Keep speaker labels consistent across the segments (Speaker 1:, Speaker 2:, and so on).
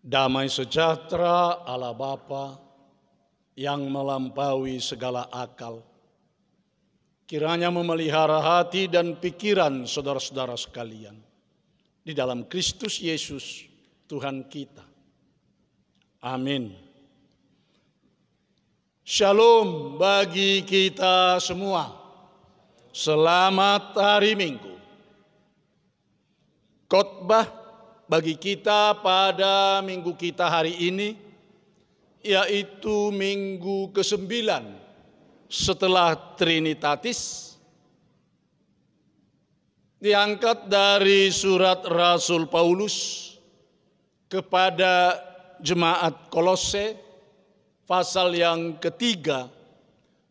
Speaker 1: Damai sejahtera Allah Bapa yang melampaui segala akal, kiranya memelihara hati dan pikiran saudara-saudara sekalian di dalam Kristus Yesus Tuhan kita. Amin. Shalom bagi kita semua. Selamat hari Minggu. Khotbah bagi kita pada minggu kita hari ini yaitu minggu ke-9 setelah Trinitatis, diangkat dari surat Rasul Paulus kepada jemaat Kolose pasal yang ketiga,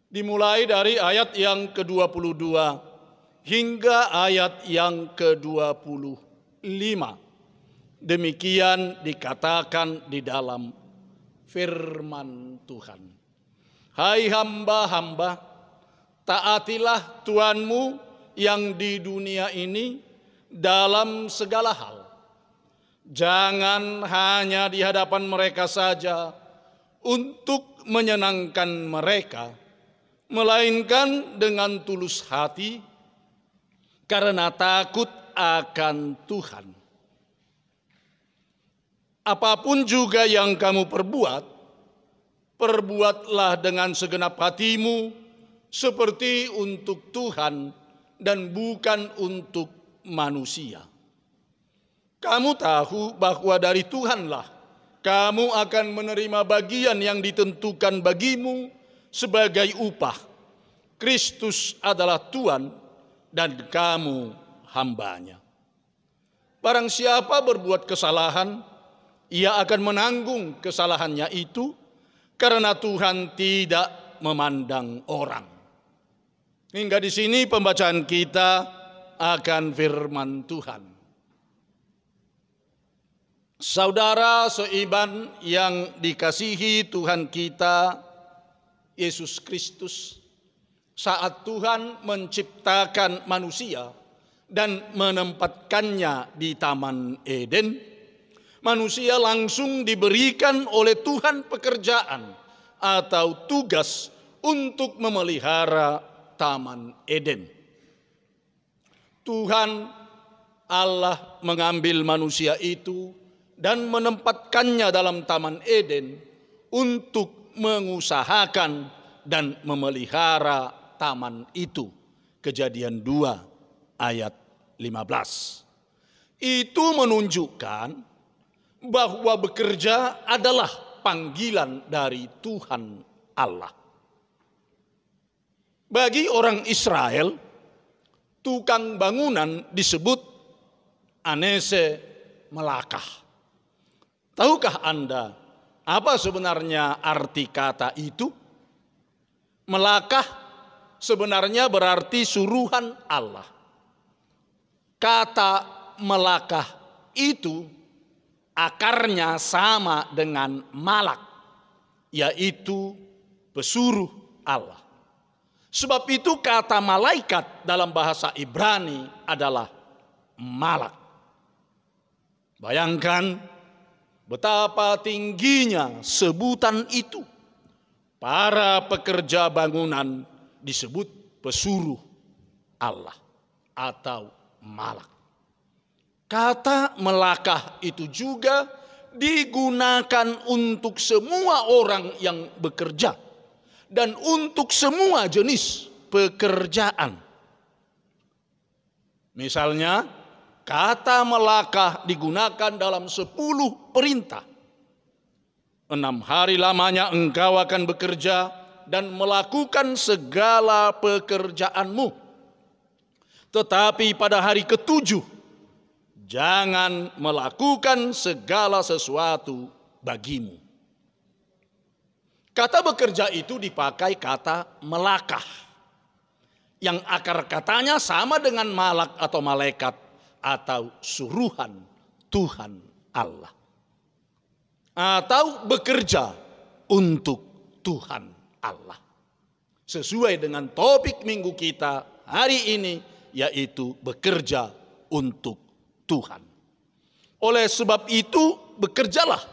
Speaker 1: dimulai dari ayat yang ke-22 hingga ayat yang ke-25. Demikian dikatakan di dalam firman Tuhan. Hai hamba-hamba, taatilah Tuhanmu yang di dunia ini dalam segala hal. Jangan hanya di hadapan mereka saja untuk menyenangkan mereka, melainkan dengan tulus hati karena takut akan Tuhan. Apapun juga yang kamu perbuat, perbuatlah dengan segenap hatimu seperti untuk Tuhan dan bukan untuk manusia. Kamu tahu bahwa dari Tuhanlah kamu akan menerima bagian yang ditentukan bagimu sebagai upah. Kristus adalah Tuhan dan kamu hambanya. Barang siapa berbuat kesalahan, ia akan menanggung kesalahannya itu karena Tuhan tidak memandang orang. Hingga di sini pembacaan kita akan firman Tuhan. Saudara seiman yang dikasihi Tuhan kita Yesus Kristus, saat Tuhan menciptakan manusia dan menempatkannya di Taman Eden, manusia langsung diberikan oleh Tuhan pekerjaan atau tugas untuk memelihara Taman Eden. Tuhan Allah mengambil manusia itu dan menempatkannya dalam Taman Eden untuk mengusahakan dan memelihara taman itu. Kejadian 2 ayat 15. Itu menunjukkan bahwa bekerja adalah panggilan dari Tuhan Allah. Bagi orang Israel, tukang bangunan disebut anese melakah. Tahukah Anda apa sebenarnya arti kata itu? Melakah sebenarnya berarti suruhan Allah. Kata melakah itu akarnya sama dengan malak, yaitu pesuruh Allah. Sebab itu kata malaikat dalam bahasa Ibrani adalah malak. Bayangkan betapa tingginya sebutan itu. Para pekerja bangunan disebut pesuruh Allah atau malak. Kata melakah itu juga digunakan untuk semua orang yang bekerja dan untuk semua jenis pekerjaan. Misalnya, kata melakah digunakan dalam 10 perintah. 6 hari lamanya engkau akan bekerja dan melakukan segala pekerjaanmu. Tetapi pada hari ke-7, jangan melakukan segala sesuatu bagimu. Kata bekerja itu dipakai kata melakah, yang akar katanya sama dengan malak atau malaikat atau suruhan Tuhan Allah. Atau bekerja untuk Tuhan Allah. Sesuai dengan topik minggu kita hari ini, yaitu bekerja untuk Tuhan. Oleh sebab itu, bekerjalah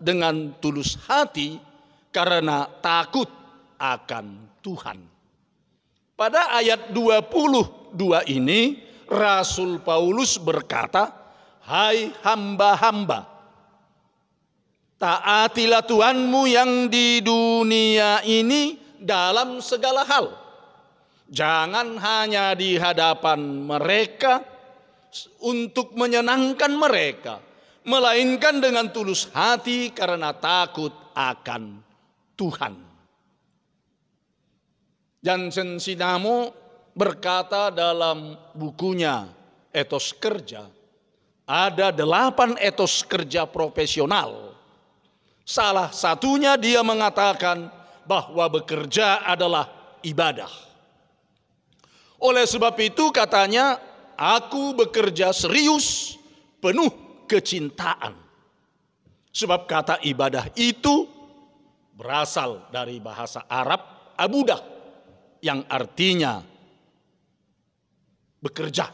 Speaker 1: dengan tulus hati karena takut akan Tuhan. Pada ayat 22 ini Rasul Paulus berkata, "Hai hamba-hamba, taatilah Tuhanmu yang di dunia ini dalam segala hal. Jangan hanya di hadapan mereka untuk menyenangkan mereka, melainkan dengan tulus hati karena takut akan Tuhan." Jansen Sinamo berkata dalam bukunya Etos Kerja, ada 8 etos kerja profesional. Salah satunya dia mengatakan bahwa bekerja adalah ibadah. Oleh sebab itu katanya, aku bekerja serius, penuh kecintaan. Sebab kata ibadah itu berasal dari bahasa Arab abudah, yang artinya bekerja.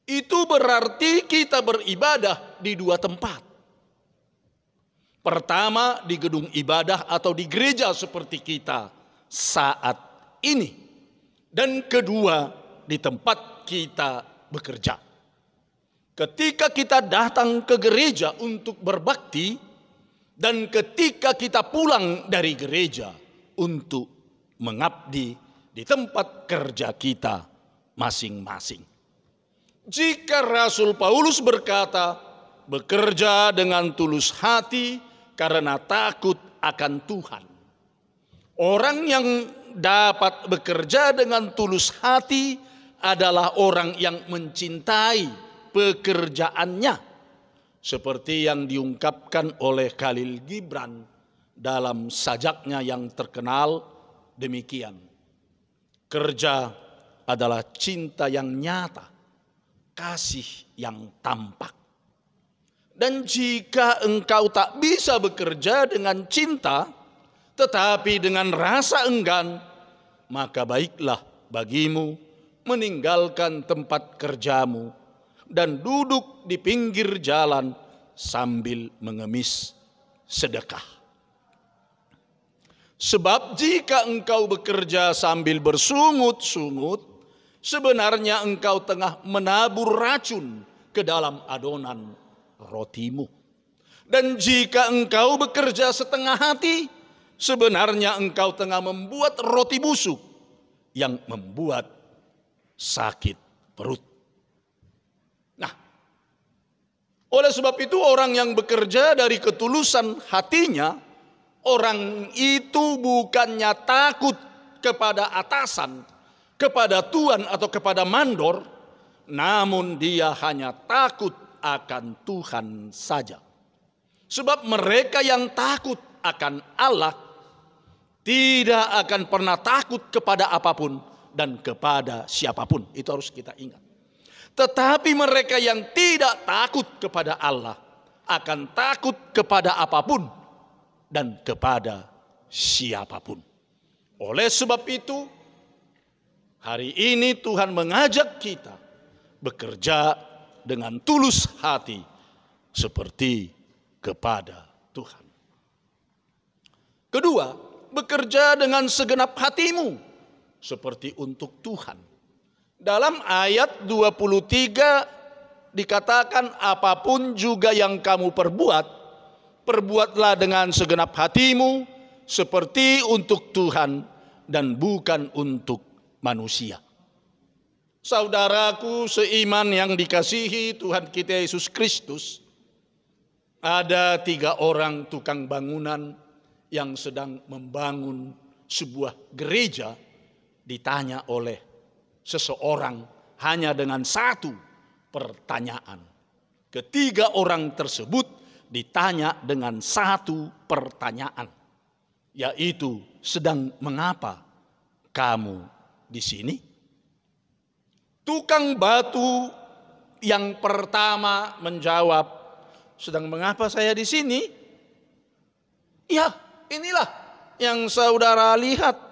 Speaker 1: Itu berarti kita beribadah di 2 tempat. Pertama di gedung ibadah atau di gereja seperti kita saat ini. Dan kedua di tempat kita bekerja. Ketika kita datang ke gereja untuk berbakti dan ketika kita pulang dari gereja untuk mengabdi di tempat kerja kita masing-masing. Jika Rasul Paulus berkata, bekerja dengan tulus hati karena takut akan Tuhan. Orang yang dapat bekerja dengan tulus hati adalah orang yang mencintai pekerjaannya. Seperti yang diungkapkan oleh Khalil Gibran dalam sajaknya yang terkenal demikian. Kerja adalah cinta yang nyata, kasih yang tampak. Dan jika engkau tak bisa bekerja dengan cinta, tetapi dengan rasa enggan, maka baiklah bagimu meninggalkan tempat kerjamu dan duduk di pinggir jalan sambil mengemis sedekah. Sebab jika engkau bekerja sambil bersungut-sungut, sebenarnya engkau tengah menabur racun ke dalam adonan rotimu. Dan jika engkau bekerja setengah hati, sebenarnya engkau tengah membuat roti busuk yang membuat sakit perut. Nah, oleh sebab itu orang yang bekerja dari ketulusan hatinya, orang itu bukannya takut kepada atasan, kepada tuan atau kepada mandor, namun dia hanya takut akan Tuhan saja. Sebab mereka yang takut akan Allah tidak akan pernah takut kepada apapun dan kepada siapapun. Itu harus kita ingat. Tetapi mereka yang tidak takut kepada Allah akan takut kepada apapun dan kepada siapapun. Oleh sebab itu, hari ini Tuhan mengajak kita bekerja dengan tulus hati seperti kepada Tuhan. Kedua, bekerja dengan segenap hatimu seperti untuk Tuhan. Dalam ayat 23 dikatakan, apapun juga yang kamu perbuat, perbuatlah dengan segenap hatimu seperti untuk Tuhan dan bukan untuk manusia. Saudaraku seiman yang dikasihi Tuhan kita Yesus Kristus, ada 3 orang tukang bangunan yang sedang membangun sebuah gereja. Ditanya oleh seseorang hanya dengan 1 pertanyaan. Ketiga orang tersebut ditanya dengan 1 pertanyaan, yaitu, sedang mengapa kamu di sini? Tukang batu yang pertama menjawab, sedang mengapa saya di sini? Ya, inilah yang saudara lihat.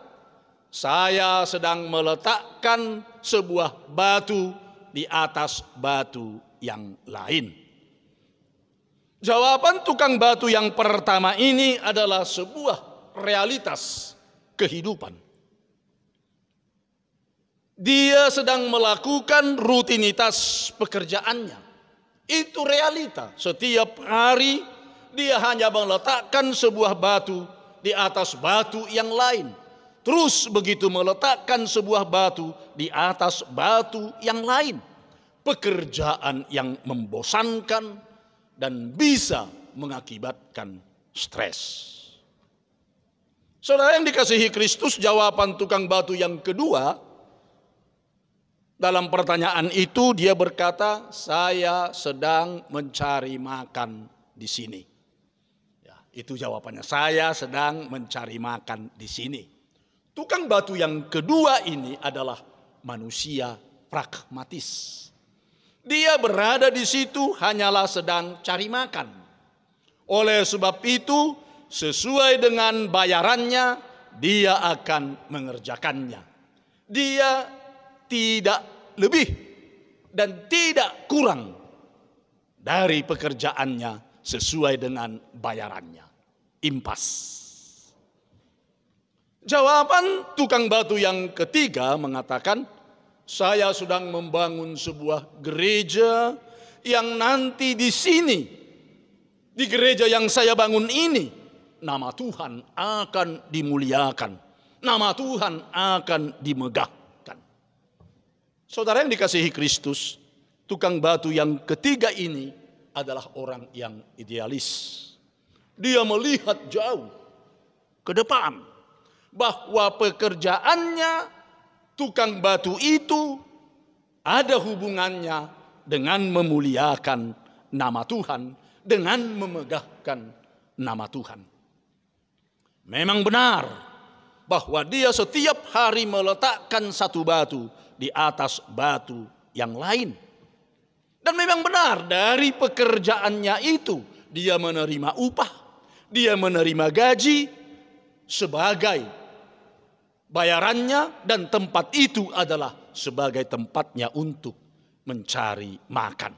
Speaker 1: Saya sedang meletakkan sebuah batu di atas batu yang lain. Jawaban tukang batu yang pertama ini adalah sebuah realitas kehidupan. Dia sedang melakukan rutinitas pekerjaannya. Itu realita. Setiap hari dia hanya meletakkan sebuah batu di atas batu yang lain. Terus begitu meletakkan sebuah batu di atas batu yang lain. Pekerjaan yang membosankan dan bisa mengakibatkan stres. Saudara yang dikasihi Kristus, jawaban tukang batu yang kedua dalam pertanyaan itu dia berkata, saya sedang mencari makan di sini. Ya, itu jawabannya, saya sedang mencari makan di sini. Tukang batu yang kedua ini adalah manusia pragmatis. Dia berada di situ hanyalah sedang cari makan. Oleh sebab itu, sesuai dengan bayarannya, dia akan mengerjakannya. Dia tidak lebih dan tidak kurang dari pekerjaannya sesuai dengan bayarannya. Impas. Jawaban tukang batu yang ketiga mengatakan, saya sedang membangun sebuah gereja yang nanti di sini, di gereja yang saya bangun ini, nama Tuhan akan dimuliakan, nama Tuhan akan dimegahkan. Saudara yang dikasihi Kristus, tukang batu yang ketiga ini adalah orang yang idealis. Dia melihat jauh ke depan bahwa pekerjaannya tukang batu itu ada hubungannya dengan memuliakan nama Tuhan, dengan memegahkan nama Tuhan. Memang benar bahwa dia setiap hari meletakkan satu batu di atas batu yang lain. Dan memang benar dari pekerjaannya itu dia menerima upah, dia menerima gaji sebagai bayarannya, dan tempat itu adalah sebagai tempatnya untuk mencari makan.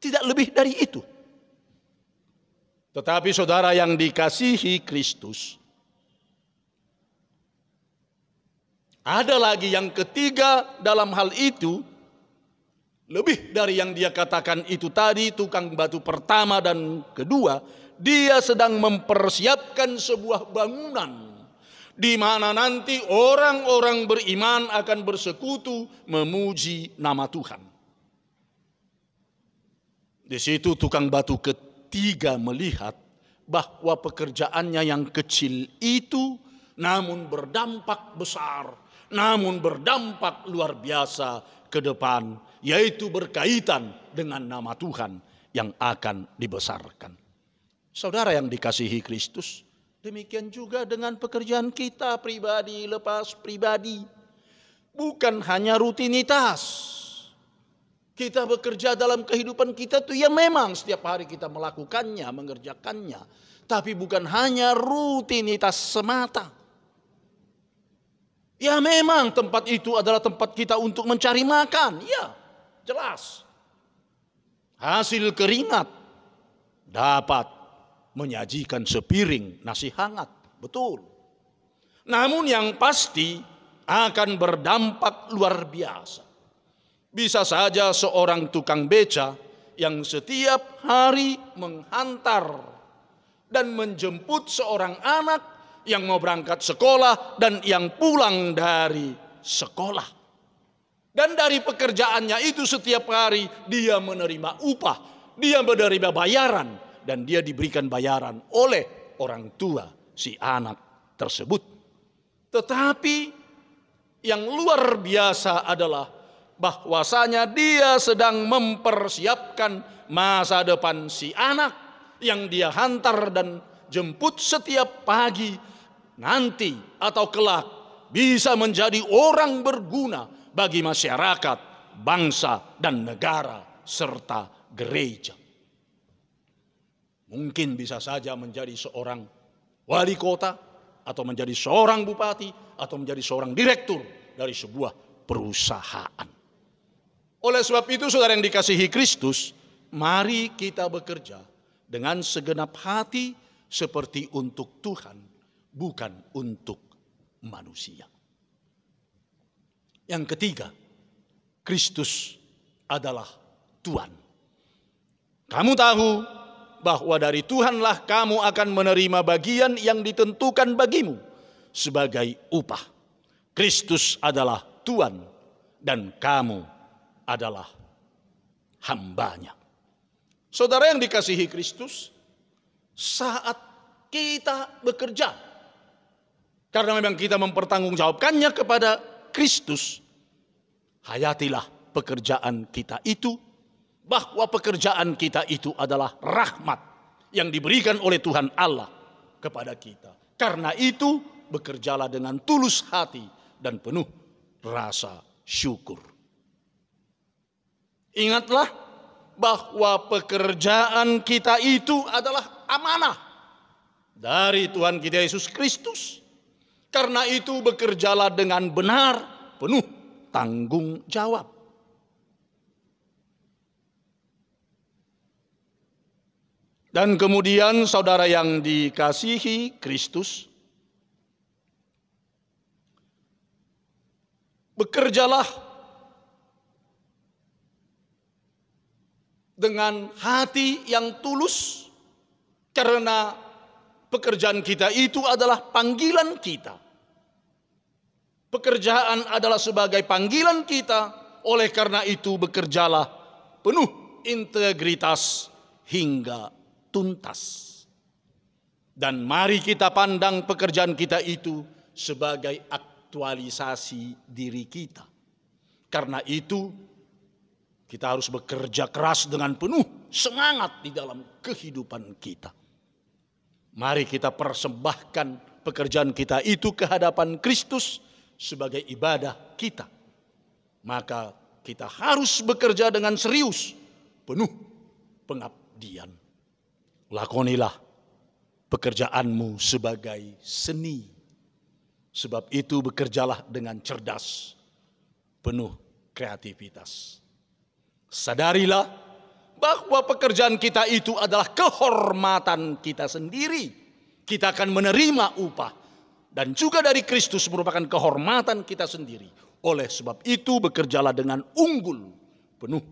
Speaker 1: Tidak lebih dari itu. Tetapi saudara yang dikasihi Kristus, ada lagi yang ketiga dalam hal itu, lebih dari yang dia katakan itu tadi, tukang batu pertama dan kedua, dia sedang mempersiapkan sebuah bangunan di mana nanti orang-orang beriman akan bersekutu memuji nama Tuhan. Di situ tukang batu ketiga melihat bahwa pekerjaannya yang kecil itu namun berdampak besar, namun berdampak luar biasa ke depan, yaitu berkaitan dengan nama Tuhan yang akan dibesarkan. Saudara yang dikasihi Kristus, demikian juga dengan pekerjaan kita pribadi lepas pribadi. Bukan hanya rutinitas. Kita bekerja dalam kehidupan kita itu ya memang setiap hari kita melakukannya, mengerjakannya. Tapi bukan hanya rutinitas semata. Ya memang tempat itu adalah tempat kita untuk mencari makan. Ya jelas. Hasil keringat dapat menyajikan sepiring nasi hangat, betul. Namun yang pasti akan berdampak luar biasa. Bisa saja seorang tukang beca yang setiap hari menghantar dan menjemput seorang anak yang mau berangkat sekolah dan yang pulang dari sekolah. Dan dari pekerjaannya itu setiap hari dia menerima upah, dia menerima bayaran. Dan dia diberikan bayaran oleh orang tua si anak tersebut. Tetapi yang luar biasa adalah bahwasanya dia sedang mempersiapkan masa depan si anak yang dia hantar dan jemput setiap pagi, nanti atau kelak bisa menjadi orang berguna bagi masyarakat, bangsa dan negara serta gereja. Mungkin bisa saja menjadi seorang wali kota, atau menjadi seorang bupati, atau menjadi seorang direktur dari sebuah perusahaan. Oleh sebab itu saudara yang dikasihi Kristus, mari kita bekerja dengan segenap hati seperti untuk Tuhan, bukan untuk manusia. Yang ketiga, Kristus adalah Tuhan. Kamu tahu bahwa dari Tuhanlah kamu akan menerima bagian yang ditentukan bagimu sebagai upah. Kristus adalah Tuhan dan kamu adalah hambanya. Saudara yang dikasihi Kristus, saat kita bekerja, karena memang kita mempertanggungjawabkannya kepada Kristus, hayatilah pekerjaan kita itu, bahwa pekerjaan kita itu adalah rahmat yang diberikan oleh Tuhan Allah kepada kita. Karena itu bekerjalah dengan tulus hati dan penuh rasa syukur. Ingatlah bahwa pekerjaan kita itu adalah amanah dari Tuhan kita Yesus Kristus. Karena itu bekerjalah dengan benar, penuh tanggung jawab. Dan kemudian saudara yang dikasihi Kristus, bekerjalah dengan hati yang tulus, karena pekerjaan kita itu adalah panggilan kita. Pekerjaan adalah sebagai panggilan kita, oleh karena itu bekerjalah penuh integritas hingga tuntas. Dan mari kita pandang pekerjaan kita itu sebagai aktualisasi diri kita. Karena itu kita harus bekerja keras dengan penuh semangat di dalam kehidupan kita. Mari kita persembahkan pekerjaan kita itu ke hadapan Kristus sebagai ibadah kita. Maka kita harus bekerja dengan serius, penuh pengabdian. Lakonilah pekerjaanmu sebagai seni. Sebab itu bekerjalah dengan cerdas, penuh kreativitas. Sadarilah bahwa pekerjaan kita itu adalah kehormatan kita sendiri. Kita akan menerima upah. Dan juga dari Kristus merupakan kehormatan kita sendiri. Oleh sebab itu bekerjalah dengan unggul, penuh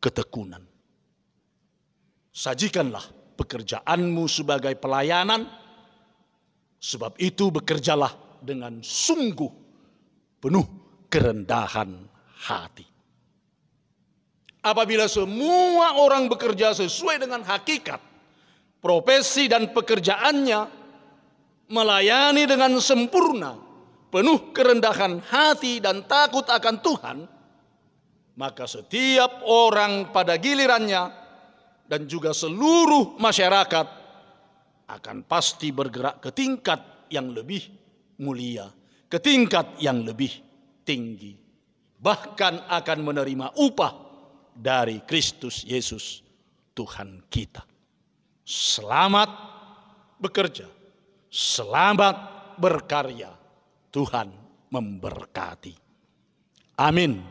Speaker 1: ketekunan. Sajikanlah pekerjaanmu sebagai pelayanan. Sebab itu bekerjalah dengan sungguh, penuh kerendahan hati. Apabila semua orang bekerja sesuai dengan hakikat, profesi dan pekerjaannya, melayani dengan sempurna, penuh kerendahan hati dan takut akan Tuhan, maka setiap orang pada gilirannya dan juga seluruh masyarakat akan pasti bergerak ke tingkat yang lebih mulia, ke tingkat yang lebih tinggi. Bahkan akan menerima upah dari Kristus Yesus Tuhan kita. Selamat bekerja. Selamat berkarya. Tuhan memberkati. Amin.